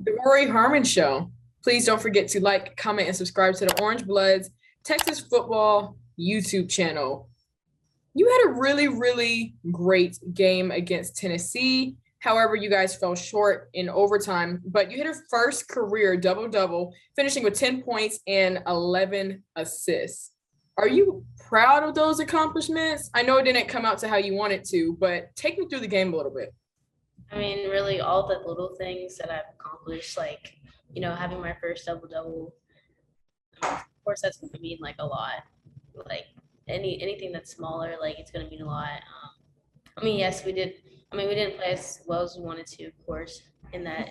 The Rori Harmon Show. Please don't forget to like, comment, and subscribe to the Orange Bloods Texas football YouTube channel. You had a really, really great game against Tennessee. However, you guys fell short in overtime, but you hit a first career double-double, finishing with 10 points and 11 assists. Are you proud of those accomplishments? I know it didn't come out to how you wanted to, but take me through the game a little bit. I mean, really, all the little things that I've accomplished, like, having my first double-double, of course, that's going to mean, like, a lot. Like, anything that's smaller, like, it's going to mean a lot. Yes, we did. We didn't play as well as we wanted to, of course, and that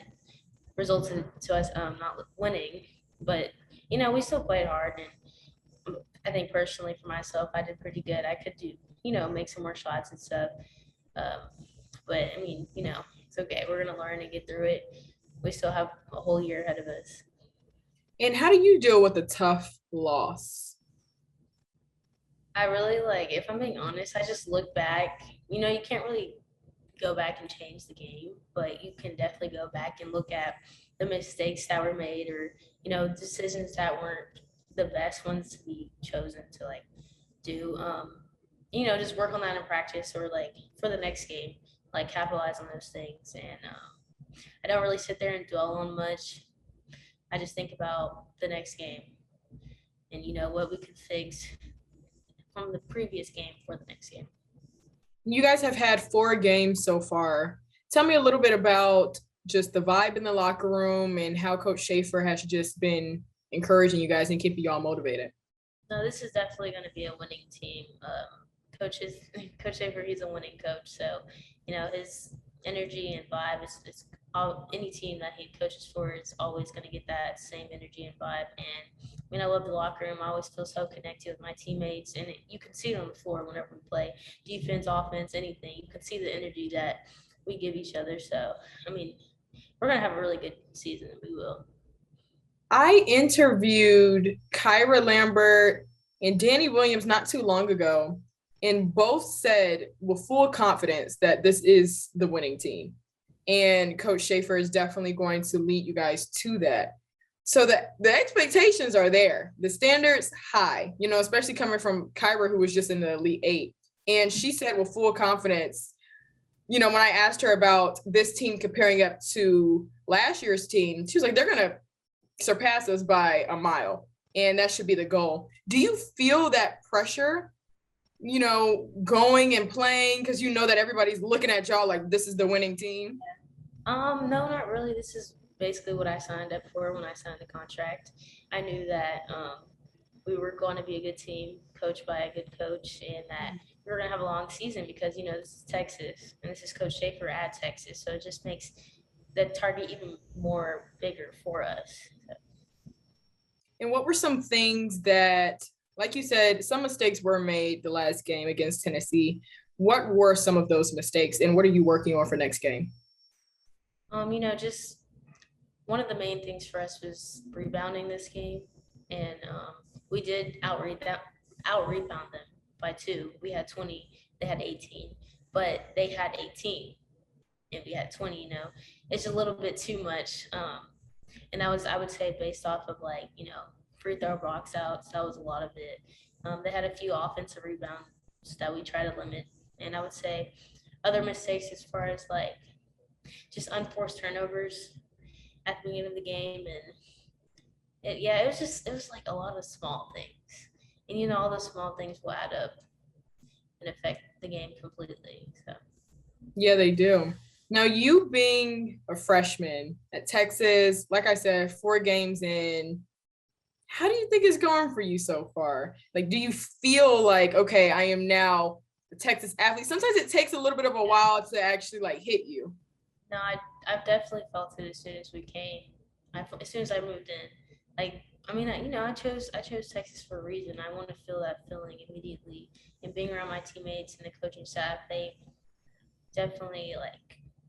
resulted to us not winning. But, we still played hard, and I think personally for myself, I did pretty good. I could do, make some more shots and stuff. Um, but, it's okay. We're going to learn and get through it. We still have a whole year ahead of us. And how do you deal with a tough loss? I really if I'm being honest, I just look back. You can't really go back and change the game, but you can definitely go back and look at the mistakes that were made or, decisions that weren't the best ones to be chosen to do. Just work on that in practice or for the next game, capitalize on those things. And I don't really sit there and dwell on much. I just think about the next game and, what we could fix from the previous game for the next game. You guys have had 4 games so far. Tell me a little bit about just the vibe in the locker room and how Coach Schaefer has just been encouraging you guys and keeping you all motivated. No, this is definitely going to be a winning team. Coach Schaefer, he's a winning coach. So, his energy and vibe is any team that he coaches for is always going to get that same energy and vibe. And I love the locker room. I always feel so connected with my teammates, and you can see it on the floor whenever we play, defense, offense, anything. You can see the energy that we give each other. So, we're going to have a really good season. We will. I interviewed Kyra Lambert and Danny Williams not too long ago, and both said with full confidence that this is the winning team. And Coach Schaefer is definitely going to lead you guys to that. So the expectations are there. The standards high, especially coming from Kyra, who was just in the Elite Eight. And she said with full confidence, when I asked her about this team comparing up to last year's team, she was like, they're going to surpass us by a mile. And that should be the goal. Do you feel that pressure, going and playing because that everybody's looking at y'all like this is the winning team? No, not really. This is basically what I signed up for when I signed the contract. I knew that we were going to be a good team, coached by a good coach, and that we were going to have a long season because, this is Texas, and this is Coach Schaefer at Texas. So it just makes the target even more bigger for us. So. And what were some things that, like you said, some mistakes were made the last game against Tennessee. What were some of those mistakes, and what are you working on for next game? Just one of the main things for us was rebounding this game, and we did out rebound them by 2. We had 20, they had 18, but they had 18, and we had 20. It's a little bit too much, and that was, I would say, based off of free throw box outs. That was a lot of it. They had a few offensive rebounds that we try to limit, and I would say other mistakes as far as just unforced turnovers at the beginning of the game, and it was a lot of small things, and all those small things will add up and affect the game completely. So yeah, they do. Now, you being a freshman at Texas, like I said, 4 games in, how do you think it's going for you so far? Do you feel like, okay, I am now a Texas athlete? Sometimes it takes a little bit of a while to actually hit you. No, I've definitely felt it as soon as we came. As soon as I moved in, I chose Texas for a reason. I want to feel that feeling immediately, and being around my teammates and the coaching staff, they definitely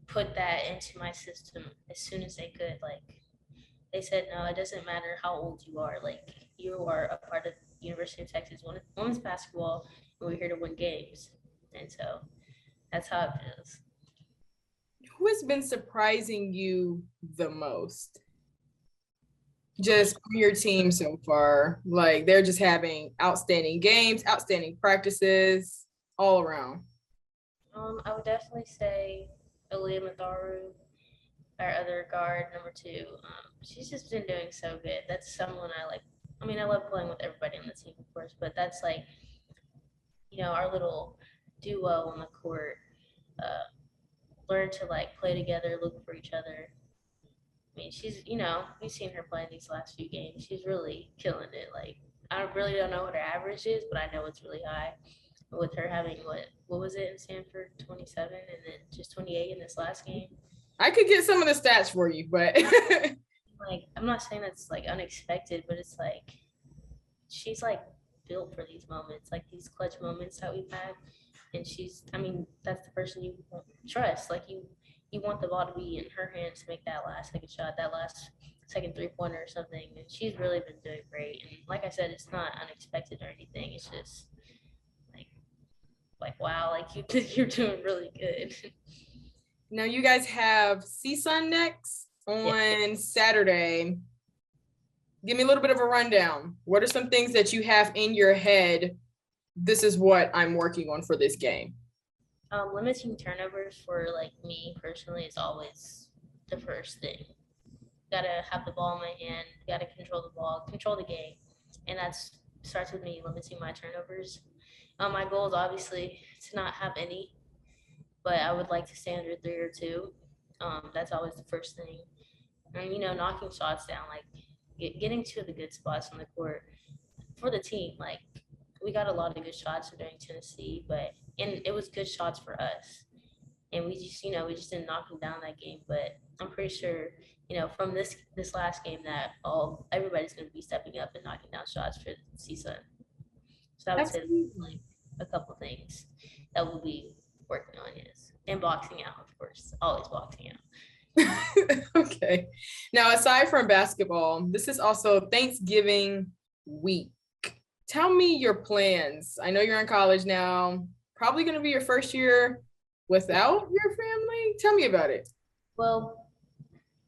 put that into my system as soon as they could. They said, no, it doesn't matter how old you are. You are a part of the University of Texas women's basketball, and we're here to win games. And so that's how it feels. Who has been surprising you the most? Just from your team so far. Like they're just having outstanding games, outstanding practices all around. I would definitely say Aaliyah Matharu, our other guard, number two. She's just been doing so good. That's someone I like. I mean, I love playing with everybody on the team, of course, but that's like, our little duo on the court. Uh, Learn to like play together, look for each other. I mean, she's, we've seen her play in these last few games. She's really killing it. Like, I really don't know what her average is, but I know it's really high. With her having what was it in Stanford, 27, and then just 28 in this last game. I could get some of the stats for you, but like, I'm not saying that's like unexpected, but it's like she's like built for these moments, like these clutch moments that we've had. And that's the person you trust. Like you want the ball to be in her hands to make that last second shot, that last second 3-pointer or something. And she's really been doing great. And like I said, it's not unexpected or anything. It's just like wow, like you're doing really good. Now you guys have CSUN next on Saturday. Give me a little bit of a rundown. What are some things that you have in your head? This is what I'm working on for this game. Limiting turnovers for like me personally is always the first thing. Gotta have the ball in my hand, gotta control the ball, control the game. And that starts with me limiting my turnovers. My goal is obviously to not have any, but I would like to stay under 3 or 2. That's always the first thing. And, knocking shots down, like getting to the good spots on the court for the team. Like, we got a lot of good shots during Tennessee, and it was good shots for us. And we just, we just didn't knock them down that game. But I'm pretty sure, from this last game that everybody's going to be stepping up and knocking down shots for the season. So I would say like a couple things that we'll be working on, yes. And boxing out, of course, always boxing out. Okay. Now, aside from basketball, this is also Thanksgiving week. Tell me your plans. I know you're in college now, probably going to be your first year without your family. Tell me about it. Well,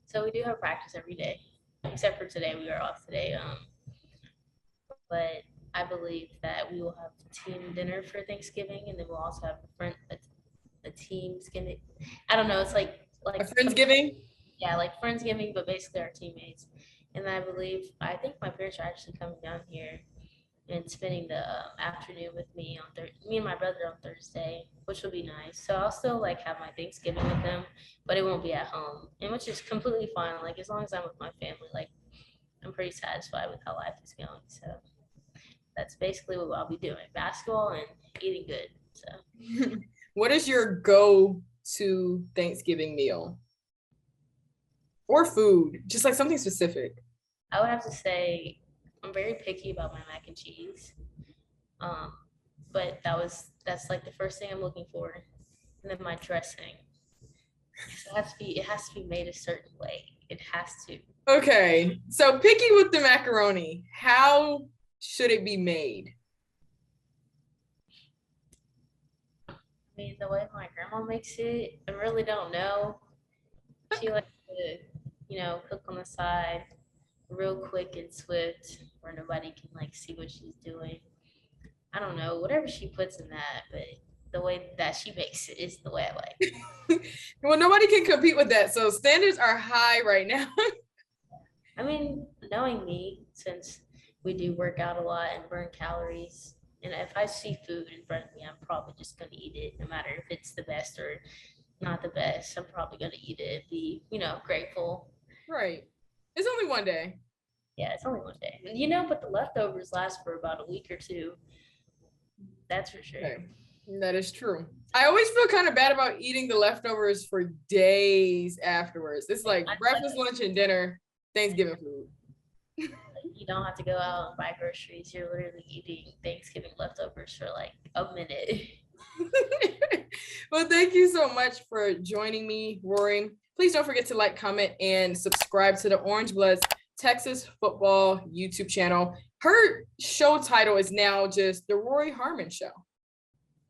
so we do have practice every day, except for today. We are off today. But I believe that we will have team dinner for Thanksgiving, and then we'll also have a teamsgiving. I don't know. It's like a Friendsgiving? Yeah, like Friendsgiving, but basically our teammates. And I think my parents are actually coming down here and spending the afternoon with me me and my brother on Thursday, which will be nice. So I'll still like have my Thanksgiving with them, but it won't be at home, and which is completely fine. Like as long as I'm with my family, like I'm pretty satisfied with how life is going. So that's basically what I'll be doing: basketball and eating good. So, what is your go-to Thanksgiving meal or food? Just like something specific. I would have to say I'm very picky about my mac and cheese. But that's like the first thing I'm looking for. And then my dressing. It has to be made a certain way. It has to. Okay. So picky with the macaroni. How should it be made? I mean, the way my grandma makes it, I really don't know. She likes to, cook on the side real quick and swift where nobody can like see what she's doing. I don't know, whatever she puts in that, but the way that she makes it is the way I like. Well, nobody can compete with that. So standards are high right now. I mean, knowing me, since we do work out a lot and burn calories, and if I see food in front of me, I'm probably just going to eat it, no matter if it's the best or not the best. I'm probably going to eat it, be, grateful. Right. It's only one day. Yeah, it's only one day. But the leftovers last for about a week or two. That's for sure. Okay. That is true. I always feel kind of bad about eating the leftovers for days afterwards. It's like breakfast, lunch, and dinner, Thanksgiving food. You don't have to go out and buy groceries. You're literally eating Thanksgiving leftovers for like a minute. Well, thank you so much for joining me, Rori. Please don't forget to like, comment, and subscribe to the Orange Bloods Texas football YouTube channel. Her show title is now just the Rori Harmon Show.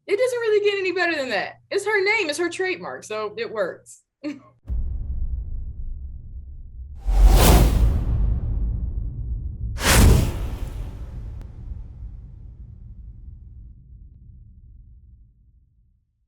It doesn't really get any better than that. It's her name, it's her trademark, so it works.